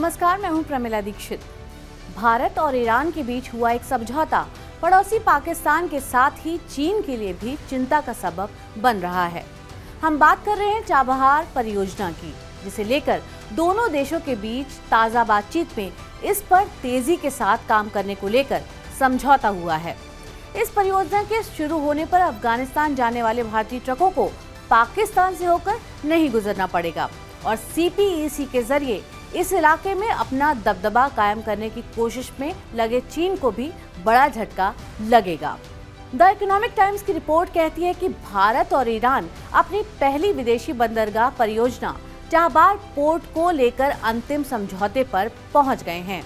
नमस्कार, मैं हूं प्रमिला दीक्षित। भारत और ईरान के बीच हुआ एक समझौता पड़ोसी पाकिस्तान के साथ ही चीन के लिए भी चिंता का सबब बन रहा है। हम बात कर रहे हैं चाबहार परियोजना की, जिसे लेकर दोनों देशों के बीच ताज़ा बातचीत में इस पर तेजी के साथ काम करने को लेकर समझौता हुआ है। इस परियोजना के शुरू होने पर अफगानिस्तान जाने वाले भारतीय ट्रकों को पाकिस्तान से होकर नहीं गुजरना पड़ेगा और CPEC के जरिए इस इलाके में अपना दबदबा कायम करने की कोशिश में लगे चीन को भी बड़ा झटका लगेगा। द इकोनॉमिक टाइम्स की रिपोर्ट कहती है कि भारत और ईरान अपनी पहली विदेशी बंदरगाह परियोजना चाबहार पोर्ट को लेकर अंतिम समझौते पर पहुंच गए हैं।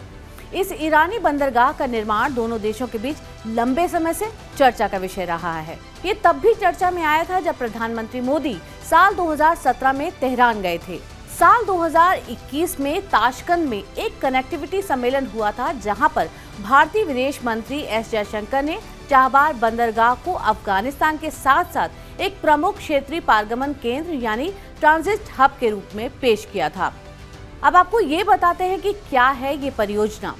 इस ईरानी बंदरगाह का निर्माण दोनों देशों के बीच लंबे समय से चर्चा का विषय रहा है। ये तब भी चर्चा में आया था जब प्रधानमंत्री मोदी साल 2017 में तेहरान गए थे। साल 2021 में ताशकंद में एक कनेक्टिविटी सम्मेलन हुआ था, जहां पर भारतीय विदेश मंत्री एस जयशंकर ने चाबहार बंदरगाह को अफगानिस्तान के साथ साथ एक प्रमुख क्षेत्रीय पारगमन केंद्र यानी ट्रांजिट हब के रूप में पेश किया था। अब आपको ये बताते हैं कि क्या है ये परियोजना।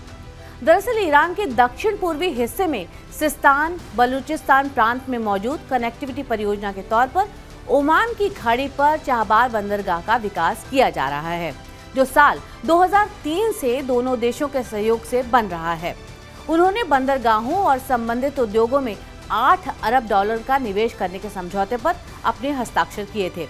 दरअसल ईरान के दक्षिण पूर्वी हिस्से में सिस्तान बलूचिस्तान प्रांत में मौजूद कनेक्टिविटी परियोजना के तौर पर ओमान की खाड़ी पर चाबहार बंदरगाह का विकास किया जा रहा है, जो साल 2003 से दोनों देशों के सहयोग से बन रहा है। उन्होंने बंदरगाहों और संबंधित उद्योगों में $8 अरब का निवेश करने के समझौते पर अपने हस्ताक्षर किए थे।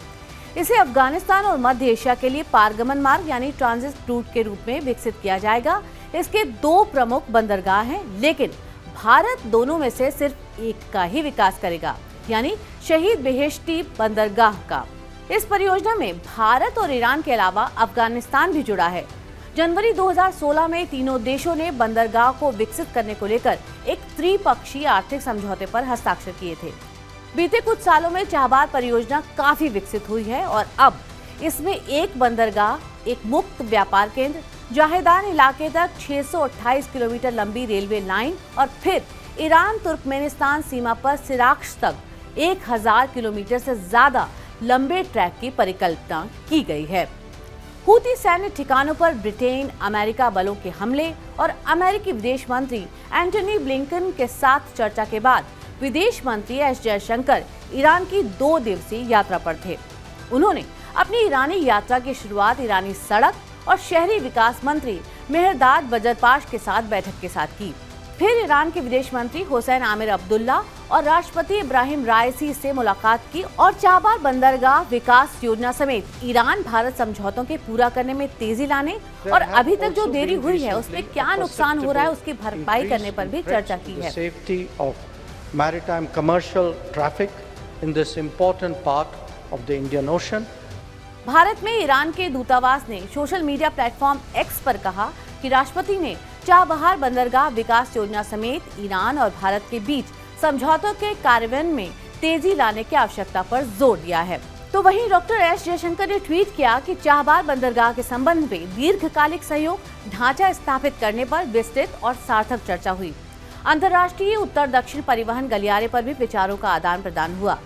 इसे अफगानिस्तान और मध्य एशिया के लिए पारगमन मार्ग यानी ट्रांजिट रूट के रूप में विकसित किया जाएगा। इसके 2 प्रमुख बंदरगाह हैं, लेकिन भारत दोनों में से सिर्फ एक का ही विकास करेगा, यानी शहीद बेहेश्ती बंदरगाह का। इस परियोजना में भारत और ईरान के अलावा अफगानिस्तान भी जुड़ा है। जनवरी 2016 में तीनों देशों ने बंदरगाह को विकसित करने को लेकर एक त्रिपक्षीय आर्थिक समझौते पर हस्ताक्षर किए थे। बीते कुछ सालों में चाबहार परियोजना काफी विकसित हुई है और अब इसमें एक बंदरगाह, एक मुक्त व्यापार केंद्र, जाहेदान इलाके तक 628 किलोमीटर लंबी रेलवे लाइन और फिर ईरान तुर्कमेनिस्तान सीमा पर सिराक्श तक 1000 किलोमीटर से ज्यादा लंबे ट्रैक की परिकल्पना की गई है। हूती सैन्य ठिकानों पर ब्रिटेन, अमेरिका बलों के हमले और अमेरिकी विदेश मंत्री एंटनी ब्लिंकन के साथ चर्चा के बाद विदेश मंत्री एस जयशंकर ईरान की 2 दिवसीय यात्रा पर थे। उन्होंने अपनी ईरानी यात्रा की शुरुआत ईरानी सड़क और शहरी विकास मंत्री मेहरदाद बजरपाश के साथ बैठक के साथ की। फिर ईरान के विदेश मंत्री हुसैन आमिर अब्दुल्ला और राष्ट्रपति इब्राहिम राइसी से मुलाकात की और चाबहार बंदरगाह विकास योजना समेत ईरान भारत समझौतों के पूरा करने में तेजी लाने और अभी तक जो देरी हुई है उसमें क्या नुकसान हो रहा है उसकी भरपाई करने पर भी चर्चा की है। Maritime commercial traffic in this important part of the Indian Ocean. Bharat में ईरान के दूतावास ने सोशल मीडिया प्लेटफॉर्म X पर कहा कि राष्ट्रपति ने चाबहार बंदरगाह विकास योजना समेत ईरान और भारत के बीच समझौतों के कार्यान्वयन में तेजी लाने की आवश्यकता पर जोर दिया है। तो वहीं डॉक्टर एस जयशंकर ने ट्वीट किया कि चाबहार बंदरगाह के संबंध में दीर्घकालिक सहयोग ढांचा स्थापित करने पर विस्तृत और सार्थक चर्चा हुई। अंतर्राष्ट्रीय उत्तर दक्षिण परिवहन गलियारे पर भी विचारों का आदान प्रदान हुआ।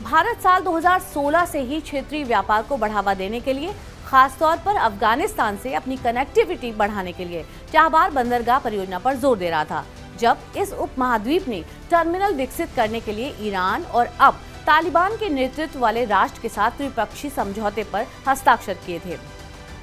भारत साल 2016 से ही क्षेत्रीय व्यापार को बढ़ावा देने के लिए खासतौर पर अफगानिस्तान से अपनी कनेक्टिविटी बढ़ाने के लिए चाबहार बंदरगाह परियोजना पर जोर दे रहा था, जब इस उपमहाद्वीप ने टर्मिनल विकसित करने के लिए ईरान और अब तालिबान के नेतृत्व वाले राष्ट्र के साथ त्रिपक्षीय समझौते पर हस्ताक्षर किए थे।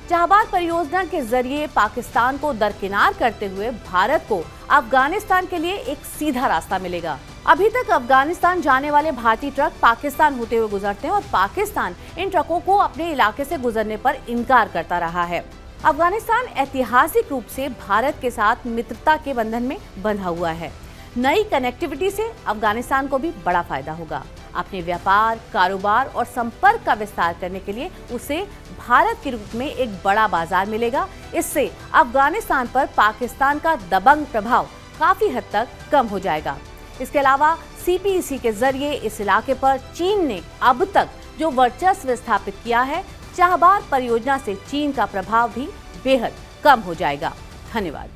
चाबहार परियोजना के जरिए पाकिस्तान को दरकिनार करते हुए भारत को अफगानिस्तान के लिए एक सीधा रास्ता मिलेगा। अभी तक अफगानिस्तान जाने वाले भारतीय ट्रक पाकिस्तान होते हुए गुजरते हैं और पाकिस्तान इन ट्रकों को अपने इलाके से गुजरने पर इनकार करता रहा है। अफगानिस्तान ऐतिहासिक रूप से भारत के साथ मित्रता के बंधन में बंधा हुआ है। नई कनेक्टिविटी से अफगानिस्तान को भी बड़ा फायदा होगा। अपने व्यापार, कारोबार और संपर्क का विस्तार करने के लिए उसे भारत के रूप में एक बड़ा बाजार मिलेगा। इससे अफगानिस्तान पर पाकिस्तान का दबंग प्रभाव काफी हद तक कम हो जाएगा। इसके अलावा CPEC के जरिए इस इलाके पर चीन ने अब तक जो वर्चस्व स्थापित किया है, चाबहार परियोजना से चीन का प्रभाव भी बेहद कम हो जाएगा। धन्यवाद।